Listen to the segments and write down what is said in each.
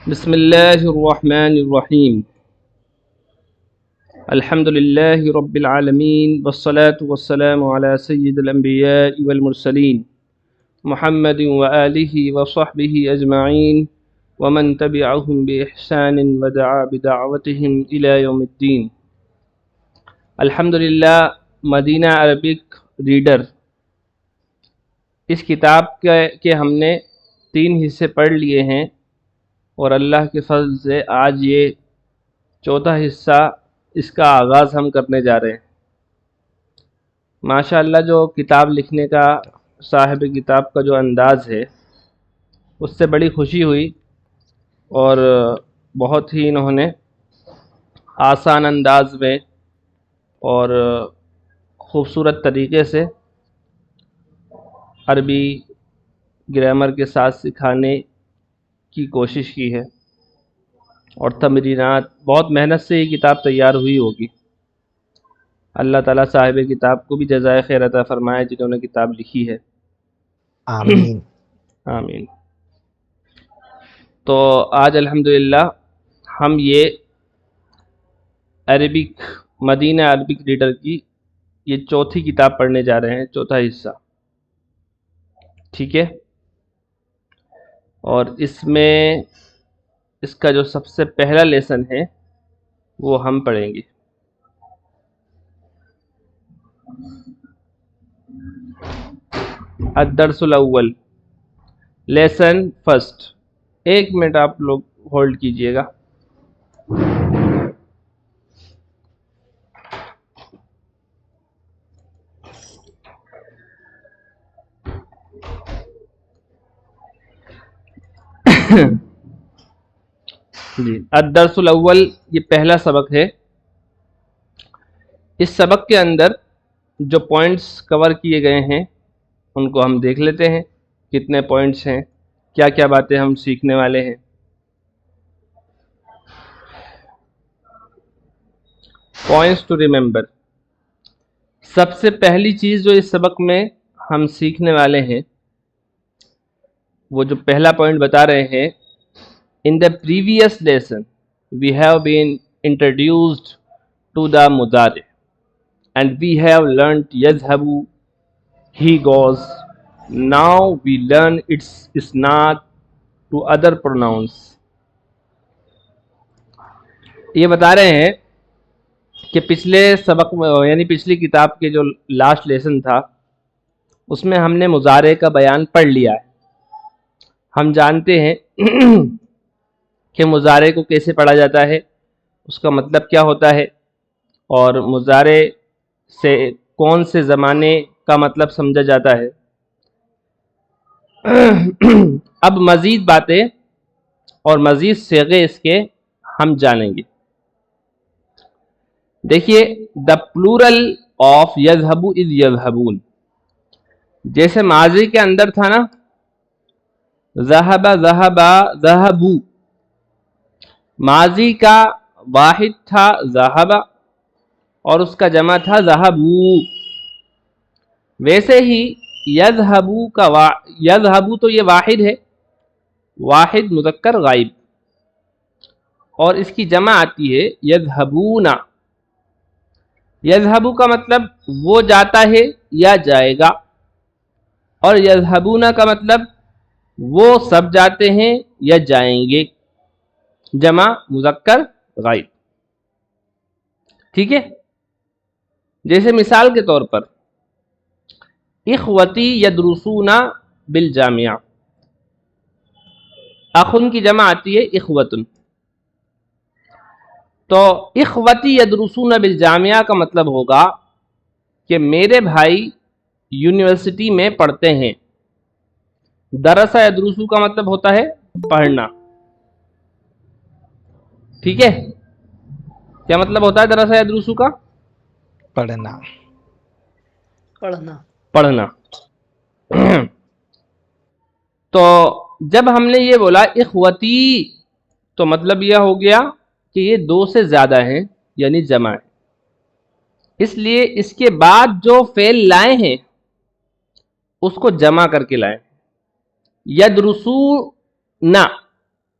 بسم اللہ الرحمن الرحیم الحمد للہ رب العالمین والصلاة والسلام علی سید الانبیاء والمرسلین محمد وآلہ وصحبہ اجمعین ومن تبعہم بإحسان ودعا بدعوتہم الی یوم الدین۔ الحمد للہ مدینہ عربک ریڈر، اس کتاب کے ہم نے 3 حصے پڑھ لیے ہیں، اور اللہ کے فضل سے آج یہ 4تھا حصہ اس کا آغاز ہم کرنے جا رہے ہیں۔ ماشاء اللہ جو کتاب لکھنے کا صاحب کتاب کا جو انداز ہے اس سے بڑی خوشی ہوئی، اور بہت ہی انہوں نے آسان انداز میں اور خوبصورت طریقے سے عربی گرامر کے ساتھ سکھانے کی کوشش کی ہے، اور تمرینات بہت محنت سے یہ کتاب تیار ہوئی ہوگی۔ اللہ تعالیٰ صاحب کتاب کو بھی جزائے خیر عطا فرمائے جنہوں نے کتاب لکھی ہے، آمین۔ آمین۔ تو آج الحمدللہ ہم یہ عربک مدینہ عربک ریڈر کی یہ 4تھی کتاب پڑھنے جا رہے ہیں، 4تھا حصہ، ٹھیک ہے۔ اور اس میں اس کا جو سب سے پہلا لیسن ہے وہ ہم پڑھیں گے۔ الدرس الاول، لیسن فرسٹ۔ 1 منٹ آپ لوگ ہولڈ کیجئے گا۔ جی، الدرس الاول یہ پہلا سبق ہے۔ اس سبق کے اندر جو پوائنٹس کور کیے گئے ہیں ان کو ہم دیکھ لیتے ہیں، کتنے پوائنٹس ہیں، کیا کیا باتیں ہم سیکھنے والے ہیں۔ پوائنٹس ٹو ریممبر، سب سے پہلی چیز جو اس سبق میں ہم سیکھنے والے ہیں، وہ جو پہلا پوائنٹ بتا رہے ہیں، In the previous lesson, we have been introduced to the mudari, and we have learnt yazhabu, he goes. Now we learn its isnad to other pronouns. یہ بتا رہے ہیں کہ پچھلے سبق میں یعنی پچھلی کتاب کے جو لاسٹ لیسن تھا اس میں ہم نے مضارع کا بیان پڑھ لیا ہے۔ ہم جانتے ہیں کہ مضارع کو کیسے پڑھا جاتا ہے، اس کا مطلب کیا ہوتا ہے، اور مضارع سے کون سے زمانے کا مطلب سمجھا جاتا ہے۔ اب مزید باتیں اور مزید صیغے اس کے ہم جانیں گے۔ دیکھیے، دا پلورل آف یذہب از یذہبون، جیسے ماضی کے اندر تھا نا، ذہب ذہبا ذہبو، ماضی کا واحد تھا ذہب اور اس کا جمع تھا ذہبو، ویسے ہی یذہبو کا یذہبو تو یہ واحد ہے، واحد مذکر غائب، اور اس کی جمع آتی ہے یذہبون۔ یذہبو کا مطلب وہ جاتا ہے یا جائے گا، اور یذہبون کا مطلب وہ سب جاتے ہیں یا جائیں گے، جمع مذکر غائب، ٹھیک ہے۔ جیسے مثال کے طور پر اخوتی یدرسون بالجامعہ، اخن کی جمع آتی ہے اخوتن، تو اخوتی یدرسون بالجامعہ کا مطلب ہوگا کہ میرے بھائی یونیورسٹی میں پڑھتے ہیں۔ درسہ یدرسو کا مطلب ہوتا ہے پڑھنا، ٹھیک ہے۔ کیا مطلب ہوتا ہے درسہ یدرسو کا؟ پڑھنا۔ پڑھنا۔ تو جب ہم نے یہ بولا اخوتی، تو مطلب یہ ہو گیا کہ یہ 2 سے زیادہ ہیں، یعنی جمع ہے، اس لیے اس کے بعد جو فعل لائے ہیں اس کو جمع کر کے لائیں۔ یدرسونا،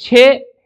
6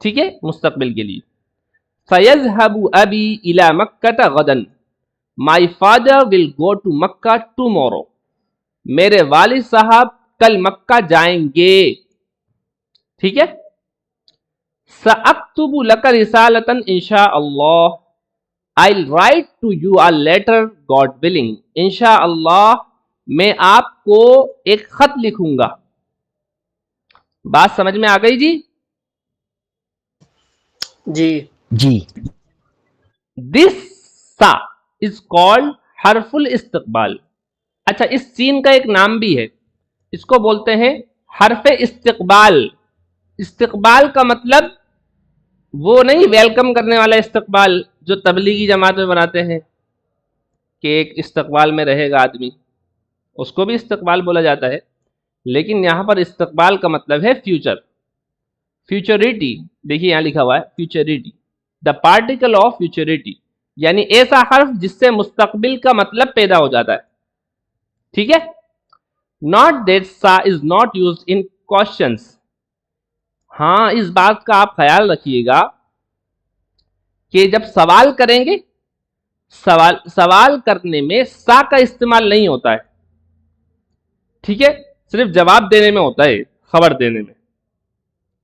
ٹھیک ہے، مستقبل کے لیے. فَيَذْهَبُ أَبِي إِلَى مَكَّةَ غَدًا. My father will go to Makkah tomorrow. میرے والد صاحب کل مکہ جائیں گے. ٹھیک ہے. سَأَكْتُبُ لَكَ رِسَالَةً إِن شاء اللہ. I'll write to you a letter God willing. انشاءاللہ میں آپ کو ایک خط لکھوں گا. بات سمجھ میں آ گئی جی؟ جی جی. This sa is called حرف الاستقبال. اچھا، اس سین کا ایک نام بھی ہے، اس کو بولتے ہیں حرف استقبال. استقبال کا مطلب وہ نہیں ویلکم کرنے والا استقبال جو تبلیغی جماعت میں بناتے ہیں کہ ایک استقبال میں رہے گا آدمی، اس کو بھی استقبال بولا جاتا ہے. لیکن یہاں پر استقبال کا مطلب ہے فیوچر، فیوچریٹی. دیکھیے یہاں لکھا ہوا ہے فیوچریٹی، دا پارٹیکل آف فیوچریٹی، یعنی ایسا حرف جس سے مستقبل کا مطلب پیدا ہو جاتا ہے. ٹھیک ہے. ناٹ دیٹ سا is not used in questions. ہاں، اس بات کا آپ خیال رکھیے گا کہ جب سوال کریں گے، سوال کرنے میں سا کا استعمال نہیں ہوتا ہے. ٹھیک ہے، صرف جواب دینے میں ہوتا ہے، خبر دینے میں.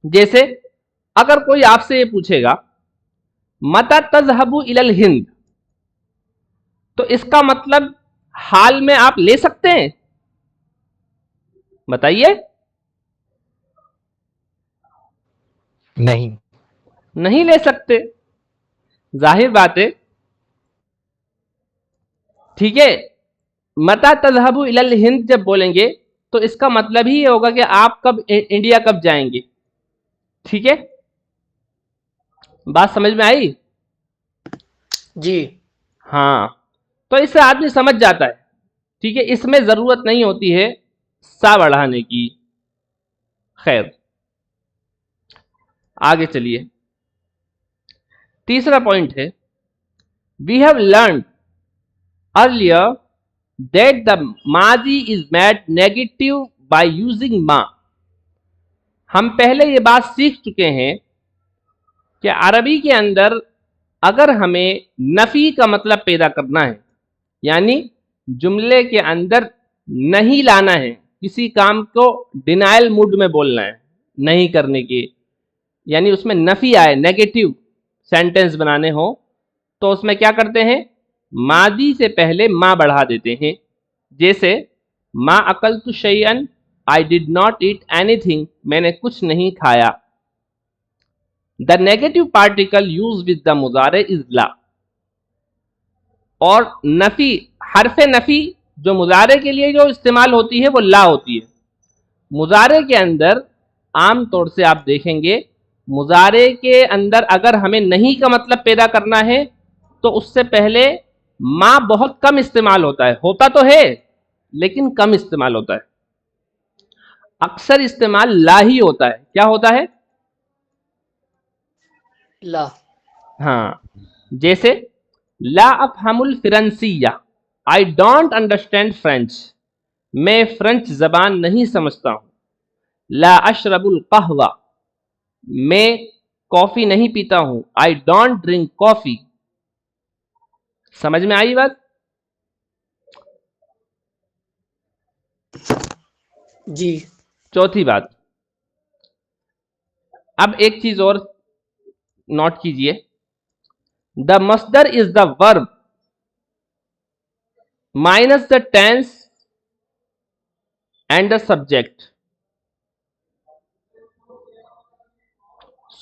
جیسے اگر کوئی آپ سے یہ پوچھے گا متی تذهب الى الہند، تو اس کا مطلب حال میں آپ لے سکتے ہیں؟ بتائیے. نہیں. نہیں لے سکتے، ظاہر بات ہے. ٹھیک ہے. متی تذهب الى الہند جب بولیں گے تو اس کا مطلب ہی یہ ہوگا کہ آپ کب انڈیا کب جائیں گے. ٹھیک ہے، بات سمجھ میں آئی؟ جی ہاں، تو اس سے آدمی سمجھ جاتا ہے. ٹھیک ہے، اس میں ضرورت نہیں ہوتی ہے سا بڑھانے کی. خیر، آگے چلیے. تیسرا پوائنٹ ہے we have learned earlier that the ماضی is made negative by using ما. ہم پہلے یہ بات سیکھ چکے ہیں کہ عربی کے اندر اگر ہمیں نفی کا مطلب پیدا کرنا ہے، یعنی جملے کے اندر نہیں لانا ہے، کسی کام کو ڈینائل موڈ میں بولنا ہے، نہیں کرنے کے، یعنی اس میں نفی آئے، نیگیٹو سینٹنس بنانے ہوں، تو اس میں کیا کرتے ہیں؟ ماضی سے پہلے ما بڑھا دیتے ہیں. جیسے ما اکلت شیئا، I did not eat anything، میں نے کچھ نہیں کھایا. The negative particle used with the مضارع is لا. اور نفی، حرف نفی جو مضارع کے لیے جو استعمال ہوتی ہے وہ لا ہوتی ہے. مضارع کے اندر عام طور سے آپ دیکھیں گے، مضارع کے اندر اگر ہمیں نہیں کا مطلب پیدا کرنا ہے تو اس سے پہلے ما بہت کم استعمال ہوتا ہے. ہوتا تو ہے لیکن کم استعمال ہوتا ہے. اکثر استعمال لا ہی ہوتا ہے. کیا ہوتا ہے؟ لا. ہاں، جیسے لا افہم الفرنسیہ، آئی ڈونٹ انڈرسٹینڈ فرینچ، میں فرینچ زبان نہیں سمجھتا ہوں. لا اشرب القہوہ، میں کافی نہیں پیتا ہوں، آئی ڈونٹ ڈرنک کافی. سمجھ میں آئی بات؟ جی چوتھی بات، اب ایک چیز اور نوٹ کیجئے. دا مصدر is the verb minus the tense and the subject.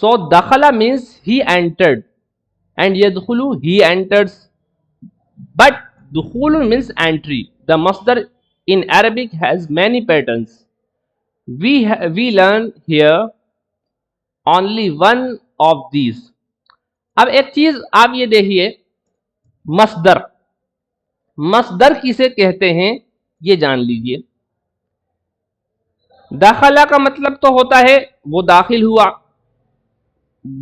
So دخلا means he entered and yadkhulu he enters, but dukhul means entry. The masdar in Arabic has many patterns. We learn here only one of these. اب ایک چیز آپ یہ دیکھیے، مصدر، مصدر کسے کہتے ہیں یہ جان لیجئے. داخلہ کا مطلب تو ہوتا ہے وہ داخل ہوا،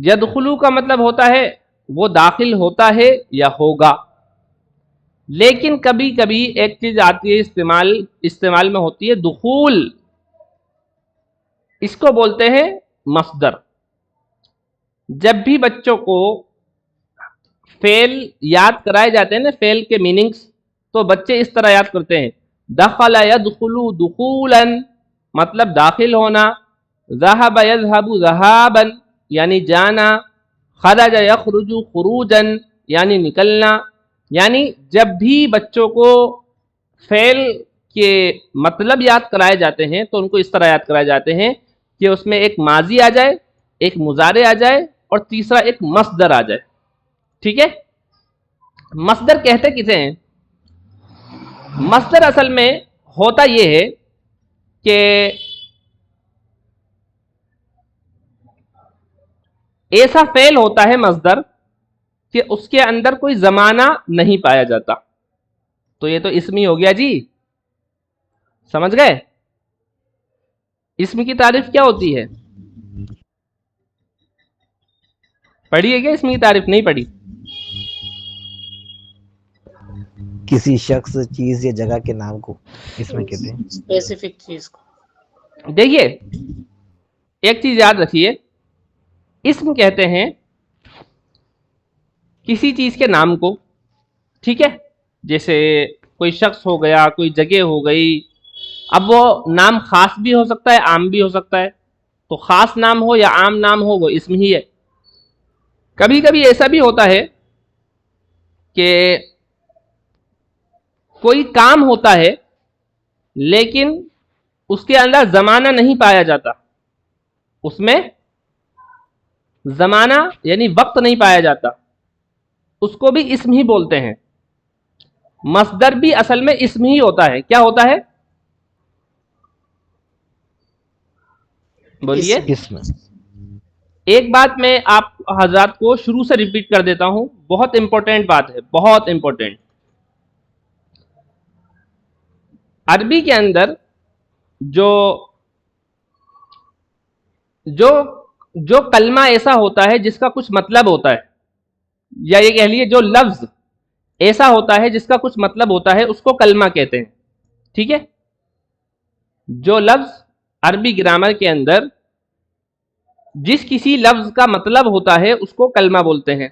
یدخلو کا مطلب ہوتا ہے وہ داخل ہوتا ہے یا ہوگا. لیکن کبھی کبھی ایک چیز آتی ہے استعمال میں ہوتی ہے دخول، اس کو بولتے ہیں مصدر. جب بھی بچوں کو فعل یاد کرائے جاتے ہیں نا، فعل کے میننگز، تو بچے اس طرح یاد کرتے ہیں: دخل یدخل دخولا مطلب داخل ہونا، ذهب یذهب ذهابا یعنی جانا، خرج یخرج خروجا یعنی نکلنا. یعنی جب بھی بچوں کو فعل کے مطلب یاد کرائے جاتے ہیں تو ان کو اس طرح یاد کرائے جاتے ہیں کہ اس میں ایک ماضی آ جائے، ایک مضارع آ جائے، اور تیسرا ایک مصدر آ جائے. ٹھیک ہے؟ مصدر کہتے کسے ہیں؟ مصدر اصل میں ہوتا یہ ہے کہ ایسا فعل ہوتا ہے مصدر کہ اس کے اندر کوئی زمانہ نہیں پایا جاتا. تو یہ تو اسمی ہو گیا جی، سمجھ گئے؟ اسم کی تعریف کیا ہوتی ہے؟ پڑھی ہے کیا اسم کی تعریف؟ نہیں پڑھی؟ کسی شخص، چیز یا جگہ کے نام کو اس میں کہتے ہیں. اسپیسیفک چیز کو. دیکھیے ایک چیز یاد رکھیے، اسم کہتے ہیں کسی چیز کے نام کو. ٹھیک ہے؟ جیسے کوئی شخص ہو گیا، کوئی جگہ ہو گئی. اب وہ نام خاص بھی ہو سکتا ہے، عام بھی ہو سکتا ہے. تو خاص نام ہو یا عام نام ہو وہ اسم ہی ہے. کبھی کبھی ایسا بھی ہوتا ہے کہ کوئی کام ہوتا ہے لیکن اس کے اندر زمانہ نہیں پایا جاتا، اس میں زمانہ یعنی وقت نہیں پایا جاتا، اس کو بھی اسم ہی بولتے ہیں. مصدر بھی اصل میں اسم ہی ہوتا ہے. کیا ہوتا ہے؟ بولیے. اسم. ایک بات میں آپ حضرات کو شروع سے ریپیٹ کر دیتا ہوں، بہت امپورٹنٹ بات ہے، بہت امپورٹنٹ. عربی کے اندر جو جو جو کلمہ ایسا ہوتا ہے جس کا کچھ مطلب ہوتا ہے، یا یہ کہہ لیے جو لفظ ایسا ہوتا ہے جس کا کچھ مطلب ہوتا ہے، اس کو کلمہ کہتے ہیں. ٹھیک ہے؟ جو لفظ عربی گرامر کے اندر جس کسی لفظ کا مطلب ہوتا ہے اس کو کلمہ بولتے ہیں.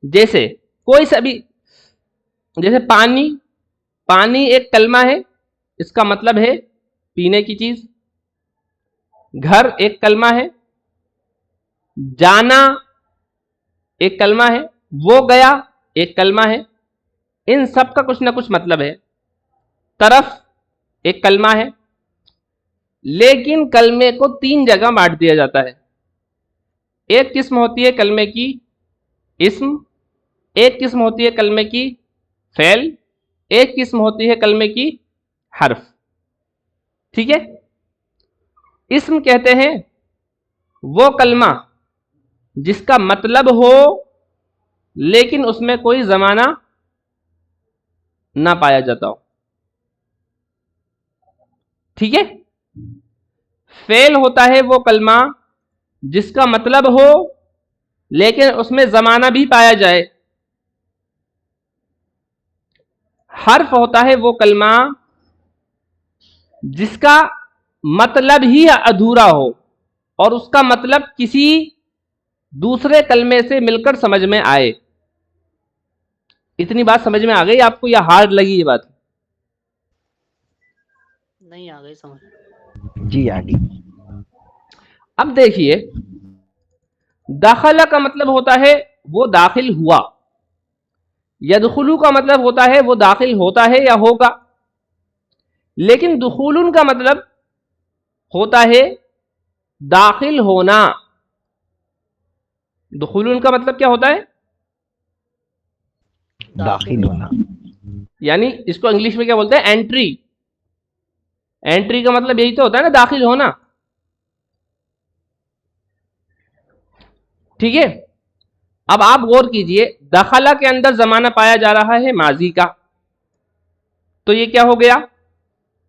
جیسے کوئی سا بھی، جیسے پانی، پانی ایک کلمہ ہے، اس کا مطلب ہے پینے کی چیز. گھر ایک کلمہ ہے، جانا ایک کلمہ ہے، وہ گیا ایک کلمہ ہے. ان سب کا کچھ نہ کچھ مطلب ہے. طرف ایک کلمہ ہے، لیکن کلمے کو 3 جگہ بانٹ دیا جاتا ہے. ایک قسم ہوتی ہے کلمے کی اسم، ایک قسم ہوتی ہے کلمے کی فعل، ایک قسم ہوتی ہے کلمے کی حرف. ٹھیک ہے؟ اسم کہتے ہیں وہ کلمہ جس کا مطلب ہو لیکن اس میں کوئی زمانہ نہ پایا جاتا ہو. ٹھیک ہے؟ فعل ہوتا ہے وہ کلمہ جس کا مطلب ہو لیکن اس میں زمانہ بھی پایا جائے. حرف ہوتا ہے وہ کلمہ جس کا مطلب ہی ادھورا ہو اور اس کا مطلب کسی دوسرے کلمے سے مل کر سمجھ میں آئے. اتنی بات سمجھ میں آ گئی آپ کو یا ہارڈ لگی یہ بات؟ نہیں آ گئی سمجھ. جی آگے. اب دیکھیے، داخلہ کا مطلب ہوتا ہے وہ داخل ہوا. یدخلو کا مطلب ہوتا ہے وہ داخل ہوتا ہے یا ہوگا. لیکن دخولن کا مطلب ہوتا ہے داخل ہونا. دخولن کا مطلب کیا ہوتا ہے؟ داخل ہونا. یعنی اس کو انگلش میں کیا بولتے ہیں؟ انٹری. انٹری کا مطلب یہی تو ہوتا ہے نا، داخل ہونا. ٹھیک ہے؟ اب آپ غور کیجئے، دخلہ کے اندر زمانہ پایا جا رہا ہے ماضی کا، تو یہ کیا ہو گیا؟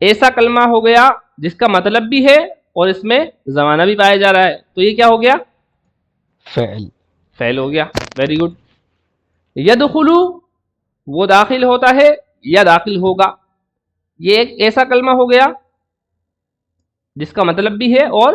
ایسا کلمہ ہو گیا جس کا مطلب بھی ہے اور اس میں زمانہ بھی پایا جا رہا ہے، تو یہ کیا ہو گیا؟ فعل. فعل ہو گیا. Very good. یدخلو وہ داخل ہوتا ہے یا داخل ہوگا. یہ ایک ایسا کلمہ ہو گیا جس کا مطلب بھی ہے اور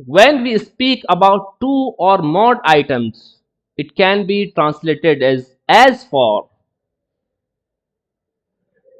when we speak about two or more items. It can be translated as for.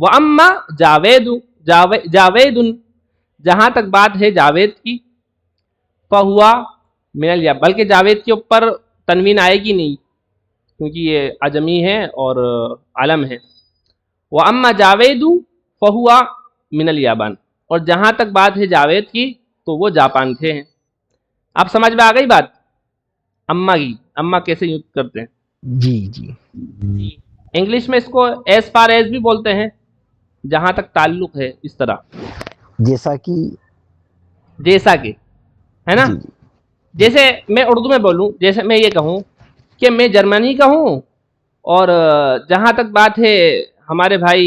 وَأَمَّا جاوید جہاں تک بات ہے جاوید کی، فہوا من الیا، بلکہ جاوید کے اوپر تنوین آئے گی نہیں کیونکہ یہ عجمی ہے اور علم ہے. وَأَمَّا جاوید فہوا من الیابان، اور جہاں تک بات ہے جاوید کی تو وہ جاپان سے ہیں. آپ سمجھ میں آ گئی بات اما کی، اما کیسے یوز کرتے ہیں. جی جی جی انگلش میں اس کو ایز فار ایز بھی بولتے ہیں، جہاں تک تعلق ہے، اس طرح جیسا کہ جیسا کہ، ہے نا. جی جی جیسے میں اردو میں بولوں، جیسے میں یہ کہوں کہ میں جرمنی کا ہوں، اور جہاں تک بات ہے ہمارے بھائی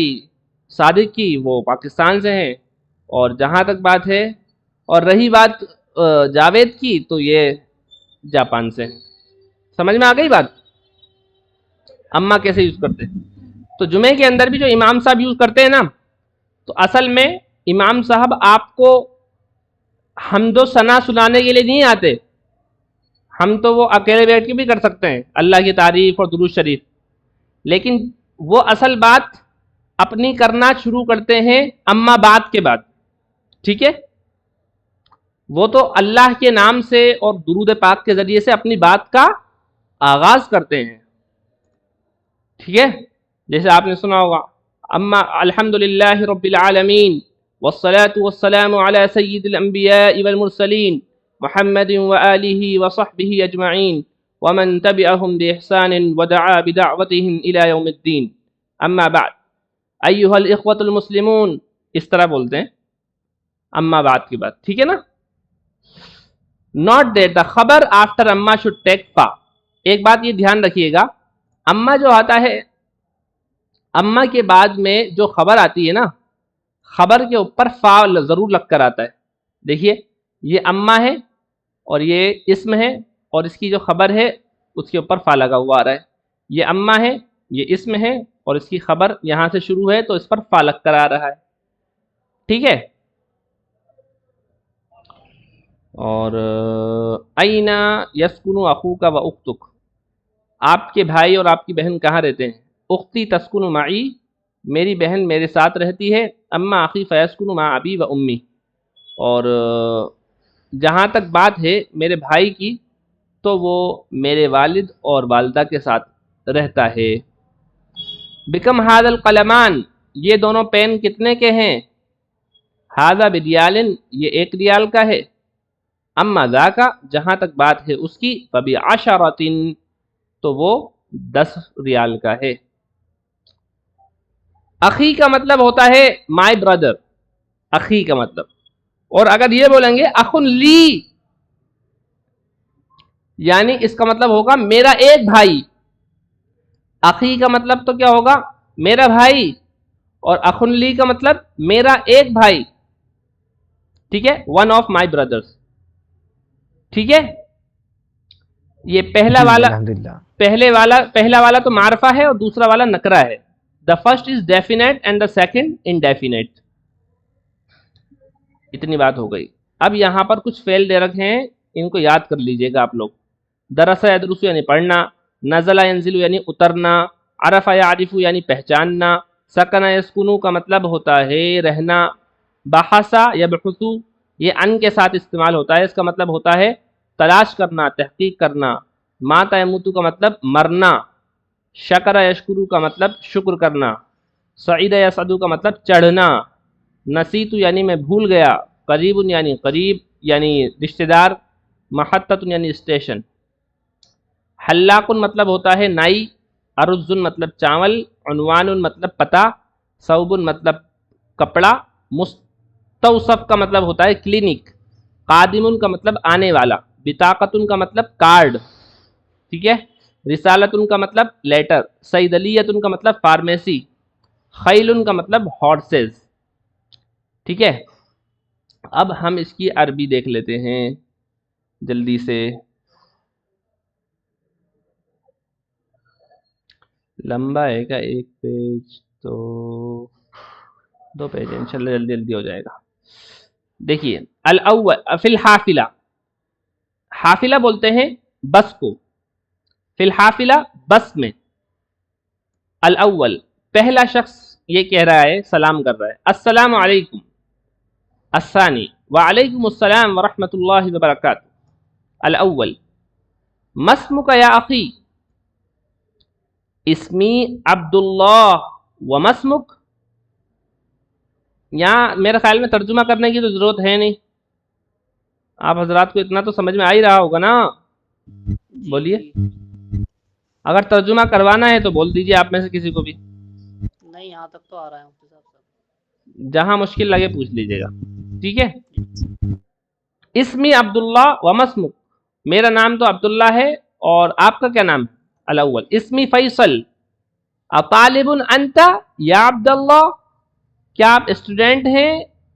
صادق کی وہ پاکستان سے ہیں، اور جہاں تک بات ہے اور رہی بات جاوید کی تو یہ جاپان سے ہیں. سمجھ میں آ گئی بات اما کیسے یوز کرتے ہیں. تو جمعے کے اندر بھی جو امام صاحب یوز کرتے ہیں نا، تو اصل میں امام صاحب آپ کو حمد و ثنا سنانے کے لیے نہیں آتے. ہم تو وہ اکیلے بیٹھ کے بھی کر سکتے ہیں اللہ کی تعریف اور درود شریف، لیکن وہ اصل بات اپنی کرنا شروع کرتے ہیں اما بعد کے بعد. ٹھیک ہے، وہ تو اللہ کے نام سے اور درود پاک کے ذریعے سے اپنی بات کا آغاز کرتے ہیں. ٹھیک ہے، جیسے آپ نے سنا ہوگا اما الحمدللہ رب العالمین والصلاة والسلام علی سید الانبیاء والمرسلین محمد وآلہ وصحبہ اجمعین ومن تبعہم بإحسان ودعا بدعوتہم الی یوم الدین. اما بعد ایہا الاخوة المسلمون، اس طرح بولتے ہیں اما بعد کی بات. ٹھیک ہے نا. not that the خبر after اما should take فا. ایک بات یہ دھیان رکھیے گا، اما جو آتا ہے، اما کے بعد میں جو خبر آتی ہے نا، خبر کے اوپر فا ضرور لگ کر آتا ہے. دیکھیے یہ اما ہے اور یہ اسم ہے، اور اس کی جو خبر ہے اس کے اوپر فا لگا ہوا آ رہا ہے. یہ اما ہے، یہ اسم ہے، اور اس کی خبر یہاں سے شروع ہے تو اس پر فا لگ کر آ رہا ہے. ٹھیک ہے. اور اینا یسکن اخوک و اختک، آپ کے بھائی اور آپ کی بہن کہاں رہتے ہیں. اختی تسکن معی، میری بہن میرے ساتھ رہتی ہے. اما اخی فیسکن مع ابی و امی، اور جہاں تک بات ہے میرے بھائی کی تو وہ میرے والد اور والدہ کے ساتھ رہتا ہے. بکم ھذا القلمان، یہ دونوں پین کتنے کے ہیں. ھذا بریال، یہ 1 ریال کا ہے. اما ذاک، جہاں تک بات ہے اس کی، فبعشرۃ، تو وہ 10 ریال کا ہے. اخی کا مطلب ہوتا ہے مائی برادر، اخی کا مطلب. اور اگر یہ بولیں گے اخن لی، یعنی اس کا مطلب ہوگا میرا ایک بھائی. اخی کا مطلب تو کیا ہوگا، میرا بھائی، اور اخن لی کا مطلب میرا ایک بھائی. ٹھیک ہے، ون آف مائی بردرس. ٹھیک ہے. یہ پہلا جی والا الحمدللہ. پہلا والا تو معرفہ ہے اور دوسرا والا نکرہ ہے. The first is definite and the second indefinite. اتنی بات ہو گئی. اب یہاں پر کچھ فعل دے رکھے ہیں، ان کو یاد کر لیجئے گا آپ لوگ. درس یدرس یعنی پڑھنا، نزل ینزل یعنی اترنا، عرف یعرف یعنی پہچاننا، سکن یسکنو کا مطلب ہوتا ہے رہنا، بحث یبحث یہ ان کے ساتھ استعمال ہوتا ہے، اس کا مطلب ہوتا ہے تلاش کرنا، تحقیق کرنا. مات یموت کا مطلب مرنا، شکر یشکرو کا مطلب شکر کرنا، سعید یسعد کا مطلب چڑھنا، نسیت یعنی میں بھول گیا، قریب یعنی قریب یعنی رشتہ دار، محطت یعنی اسٹیشن. حلاق مطلب ہوتا ہے نائی، ارز مطلب چاول، عنوان مطلب پتہ، ثوب مطلب کپڑا، مستوصف کا مطلب ہوتا ہے کلینک، قادم کا مطلب آنے والا، بطاقت کا مطلب کارڈ. ٹھیک ہے. رسالت کا مطلب لیٹر، صیدلیت کا مطلب فارمیسی، خیل کا مطلب ہارسز. ٹھیک ہے. اب ہم اس کی عربی دیکھ لیتے ہیں جلدی سے. لمبا ہے کا ایک پیج تو 2 پیج ہے، انشاءاللہ جلدی جلدی ہو جائے گا. دیکھیے الاول فی الحافلہ، حافلہ بولتے ہیں بس کو. فی الحافلہ بس میں. الاول پہلا شخص یہ کہہ رہا ہے سلام کر رہا ہے السلام علیکم. الثانی وعلیکم السلام ورحمۃ اللہ وبرکاتہ. الاول ما اسمک یا اخی. اسمی عبداللہ وما اسمک. یہاں میرے خیال میں ترجمہ کرنے کی تو ضرورت ہے نہیں، آپ حضرات کو اتنا تو سمجھ میں آ ہی رہا ہوگا نا. جی بولیے. جی اگر ترجمہ کروانا ہے تو بول دیجیے آپ میں سے کسی کو بھی، نہیں یہاں تک تو آ رہا ہے مفتی صاحب. جہاں مشکل لگے پوچھ لیجیے گا. ٹھیک ہے. اسمی عبداللہ وما اسمک. میرا نام تو عبداللہ ہے اور آپ کا کیا نام ہے؟ الاول اسمی فیصل. اطالب انت یا عبداللہ. کیا آپ اسٹوڈنٹ ہیں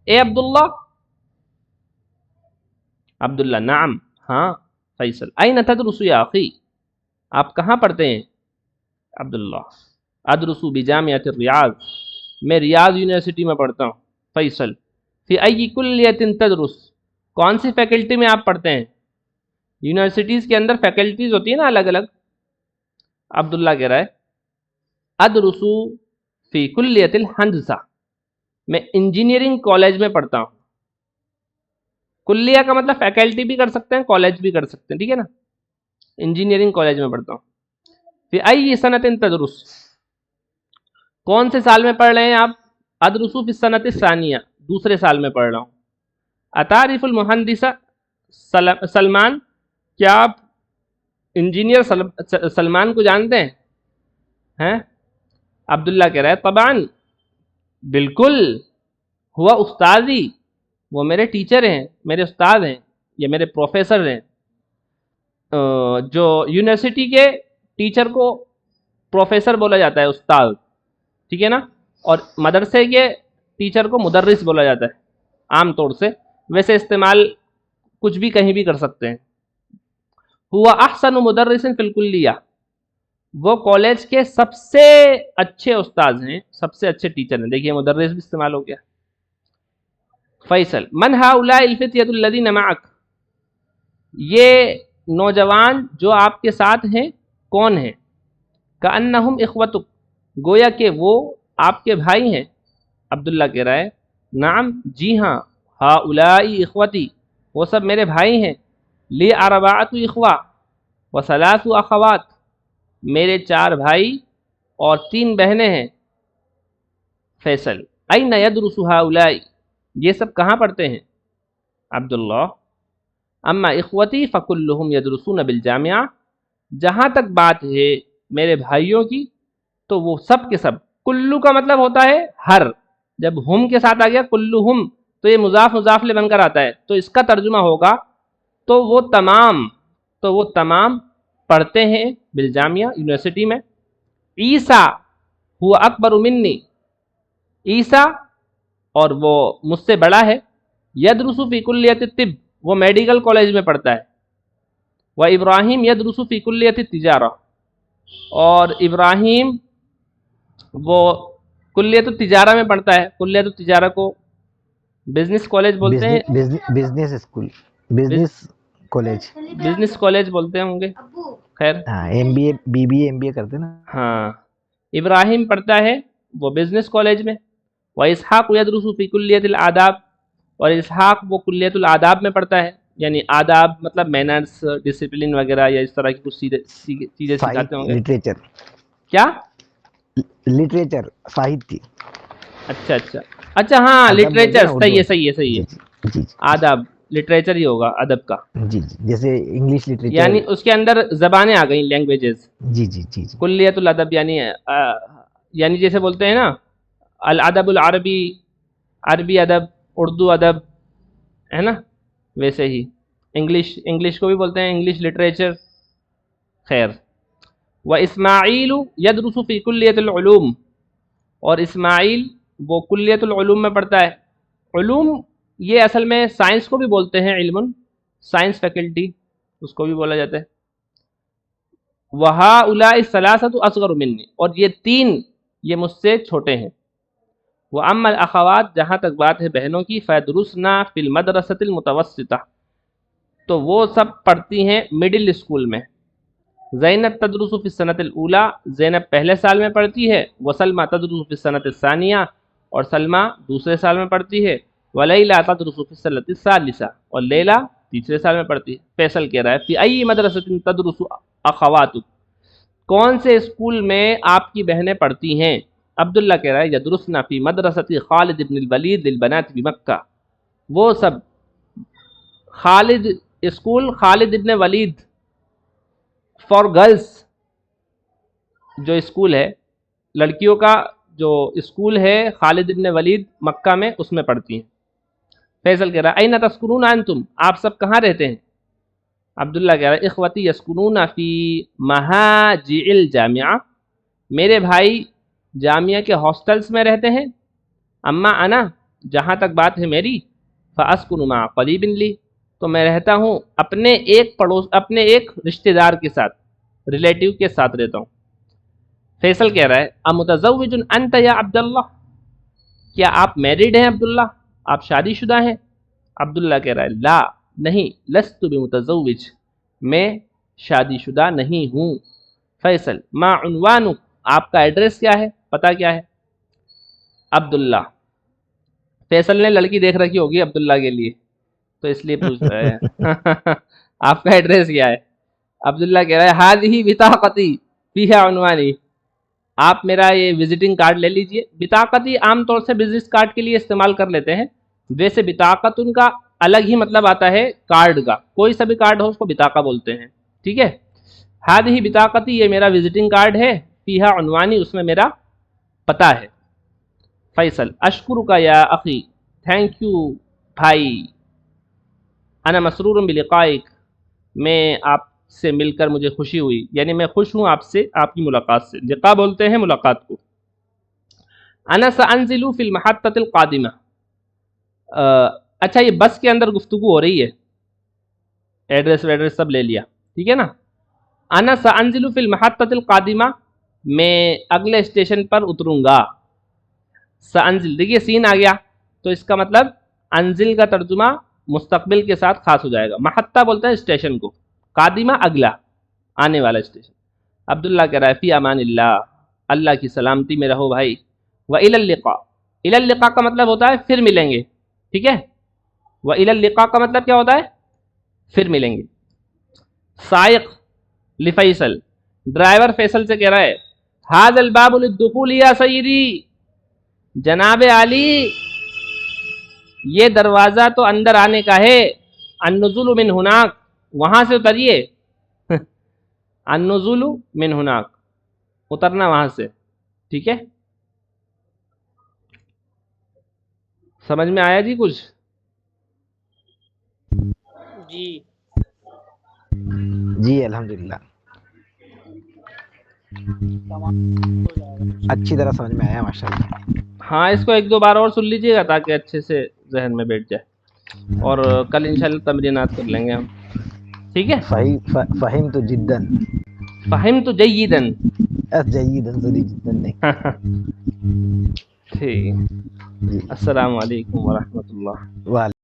اے عبداللہ؟ عبداللہ نعم ہاں. فیصل این تدرس یا اخی. آپ کہاں پڑھتے ہیں؟ عبداللہ ادرس بجامعۃ الریاض. میں ریاض یونیورسٹی میں پڑھتا ہوں. فیصل فی ای کلیۃ تدرس. کون سی فیکلٹی میں آپ پڑھتے ہیں؟ یونیورسٹیز کے اندر فیکلٹیز ہوتی ہیں نا الگ الگ. عبداللہ کہہ رہا ہے ادرس فی کلیۃ الہندسہ. میں انجینئرنگ کالج میں پڑھتا ہوں. کلیہ کا مطلب فیکلٹی بھی کر سکتے ہیں، کالج بھی کر سکتے ہیں. ٹھیک ہے نا. انجینئرنگ کالج میں پڑھتا ہوں. فی ای سنۃ تدرس. کون سے سال میں پڑھ رہے ہیں آپ؟ ادرس فی السنۃ الثانیہ. دوسرے سال میں پڑھ رہا ہوں. اتعرف المہندس سلمان. کیا آپ انجینئر سلمان کو جانتے ہیں؟ عبداللہ کہہ رہا ہے طبعاً بالکل. ہوا استاذی. وہ میرے ٹیچر ہیں، میرے استاد ہیں یا میرے پروفیسر ہیں. جو یونیورسٹی کے ٹیچر کو پروفیسر بولا جاتا ہے، استاد. ٹھیک ہے نا. اور مدرسے کے ٹیچر کو مدرس بولا جاتا ہے عام طور سے. ویسے استعمال کچھ بھی کہیں بھی کر سکتے ہیں. ہوا احسن مدرس فی الکلیہ. وہ کالج کے سب سے اچھے استاد ہیں، سب سے اچھے ٹیچر ہیں. دیکھیے مدرس بھی استعمال ہو گیا. فیصل من ہؤلاء الفتیۃ الذین معک. یہ نوجوان جو آپ کے ساتھ ہیں کون ہیں؟ کأنہم اخوتک. گویا کہ وہ آپ کے بھائی ہیں. عبداللہ کہہ رہا ہے نعم جی ہاں. ہؤلاء اخوتی. وہ سب میرے بھائی ہیں. لی اربعۃ اخوہ وثلاث اخوات. میرے 4 بھائی اور 3 بہنیں ہیں. فیصل این یدرس ہؤلاء. یہ سب کہاں پڑھتے ہیں؟ عبداللہ اما اخوتی فکلہم یدرسون بالجامعہ. جہاں تک بات ہے میرے بھائیوں کی تو وہ سب کے سب. کلو کا مطلب ہوتا ہے ہر. جب ہم کے ساتھ آ گیا کلہم تو یہ مضاف مضاف لے بن کر آتا ہے. تو اس کا ترجمہ ہوگا تو وہ تمام پڑھتے ہیں بالجامعہ یونیورسٹی میں. عیسیٰ ہوا اکبر منی. عیسیٰ اور وہ مجھ سے بڑا ہے. یدرس فی کلیۃ الطب. وہ میڈیکل کالج میں پڑھتا ہے. و ابراہیم یدرس فی کلیۃ التجارہ. اور ابراہیم وہ کلیۃ التجارہ میں پڑھتا ہے. کلیۃ التجارہ کو بزنس کالج بولتے ہیں. Business school, business college. Business college بولتے ہوں گے. خیر ہاں M B A B B A M B A کرتے نا. ہاں ابراہیم پڑھتا ہے وہ بزنس کالج میں. و اسحاق یدرس فی کلیۃ الآداب. اور اسحاق وہ کلیۃ الآداب میں پڑھتا ہے. یعنی آداب مطلب مینرز، ڈسپلن وغیرہ یا اس طرح کی کچھ چیزیں سکھاتے ہوں گے. لٹریچر. کیا؟ لٹریچر ساہتیہ. اچھا ہاں ادب بولتے لٹریچر. ہیں نا صحیح ہے اردو. صحیح ہے صحیح جی ہے. جی جی آداب لٹریچر ہی ہوگا ادب کا. جی جی جیسے انگلش لٹریچر. یعنی اس کے اندر زبانیں آ گئیں، لینگویجز. جی جی جی جی کلیت الادب یعنی جیسے بولتے ہیں نا الادب العربی، عربی ادب، اردو ادب ہے نا. ویسے ہی انگلش کو بھی بولتے ہیں انگلش لٹریچر. خیر و اسماعیل یدرس فی کلیت العلوم. اور اسماعیل وہ کلیت العلوم میں پڑھتا ہے. علوم یہ اصل میں سائنس کو بھی بولتے ہیں. علم سائنس فیکلٹی اس کو بھی بولا جاتا ہے. وہؤلاء الثلاثۃ اصغر منی. اور یہ 3 یہ مجھ سے چھوٹے ہیں. واما الاخوات جہاں تک بات ہے بہنوں کی فیدرسنا فی المدرسۃ المتوسطہ. تو وہ سب پڑھتی ہیں مڈل اسکول میں. زینب تدرس فی السنۃ الاولی، زینب پہلے سال میں پڑھتی ہے، وسلمہ تدرس فی السنۃ الثانیہ، اور سلمہ دوسرے سال میں پڑھتی ہے، ولیلہ تدرس فی السنۃ الثالثہ، اور لیلہ تیسرے سال میں پڑھتی ہے۔ فیصل کہہ رہا ہے فی ای مدرسۃ تدرس اخواتک، کون سے اسکول میں آپ کی بہنیں پڑھتی ہیں؟ عبداللہ کہہ رہا ہے یدرسن فی مدرسۃ خالد بن الولید للبنات بمکہ، وہ سب خالد اسکول خالد ابن ولید فار گرلز جو اسکول ہے، لڑکیوں کا جو اسکول ہے خالد ابن ولید مکہ میں، اس میں پڑھتی ہیں۔ فیصل کہہ رہا ہے این تسکنون انتم، آپ سب کہاں رہتے ہیں؟ عبداللہ کہہ رہا ہے اخوتی یسکنون فی مہاجع الجامعہ، میرے بھائی جامعہ کے ہاسٹلس میں رہتے ہیں۔ اما انا، جہاں تک بات ہے میری، فاسکن مع قریب لی، تو میں رہتا ہوں اپنے ایک رشتہ دار کے ساتھ، ریلیٹیو کے ساتھ رہتا ہوں۔ فیصل کہہ رہا ہے امتزوج انت یا عبداللہ، کیا آپ میریڈ ہیں عبداللہ، آپ شادی شدہ ہیں؟ عبداللہ کہہ رہا ہے لا، نہیں، لست بمتزوج، میں شادی شدہ نہیں ہوں۔ فیصل ما عنوانک، آپ کا ایڈریس کیا ہے، پتہ کیا ہے؟ عبداللہ، فیصل نے لڑکی دیکھ رکھی ہوگی عبداللہ کے لیے تو اس لیے پوچھ رہے ہیں آپ کا ایڈریس کیا ہے؟ عبداللہ کہہ رہا ہے ہذہ بطاقتی فیہا عنوانی، آپ میرا یہ وزٹنگ کارڈ لے لیجئے۔ بطاقتی عام طور سے بزنس کارڈ کے لیے استعمال کر لیتے ہیں، ویسے بطاقت ان کا الگ ہی مطلب آتا ہے کارڈ کا، کوئی سا بھی کارڈ ہو اس کو بطاقہ بولتے ہیں، ٹھیک ہے؟ ہذہ بطاقتی، یہ میرا وزٹنگ کارڈ ہے، فیہا عنوانی، اس میں میرا پتہ ہے۔ فیصل اشکرک یا اخی، تھینک یو بھائی، انا مسرور بلقائک، میں آپ سے مل کر مجھے خوشی ہوئی، یعنی میں خوش ہوں آپ سے، آپ کی ملاقات سے۔ لقاء بولتے ہیں ملاقات کو۔ انا سانزل فی المحطۃ القادمہ، اچھا یہ بس کے اندر گفتگو ہو رہی ہے، ایڈریس ویڈریس سب لے لیا، ٹھیک ہے نا؟ انا سانزل فی المحطۃ القادمہ، میں اگلے اسٹیشن پر اتروں گا۔ سانزل، دیکھیے سین آ گیا تو اس کا مطلب انزل کا ترجمہ مستقبل کے ساتھ خاص ہو جائے گا۔ محطہ بولتے ہیں اسٹیشن کو، قادمہ اگلا، آنے والا اسٹیشن۔ عبداللہ کہہ رہا ہے فی امان اللہ، اللہ کی سلامتی میں رہو بھائی۔ وإلی اللقاء، الی اللقاء کا مطلب ہوتا ہے پھر ملیں گے، ٹھیک ہے؟ وإلی اللقاء کا مطلب کیا ہوتا ہے؟ پھر ملیں گے۔ سائق لفیصل، ڈرائیور فیصل سے کہہ رہا ہے ھذا الباب للدخول یا سیدی، جناب علی یہ دروازہ تو اندر آنے کا ہے، النزول من ہناک، وہاں سے اتریے النزول من ہناک، اترنا وہاں سے، ٹھیک ہے؟ سمجھ میں آیا جی کچھ؟ جی جی الحمدللہ تمام ہو جائے گا۔ اچھی طرح سمجھ میں آیا ماشاءاللہ۔ ہاں اس کو ایک دو بار اور سن لیجیے گا تاکہ اچھے سے ذہن میں بیٹھ جائے، اور کل انشاءاللہ تمرینات کر لیں گے ہم، ٹھیک ہے؟ فہمت جدا، فہمت جیداً، جیدا سوری جدا نہیں۔ ٹھیک، جی السلام علیکم ورحمۃ اللہ۔ وعلیکم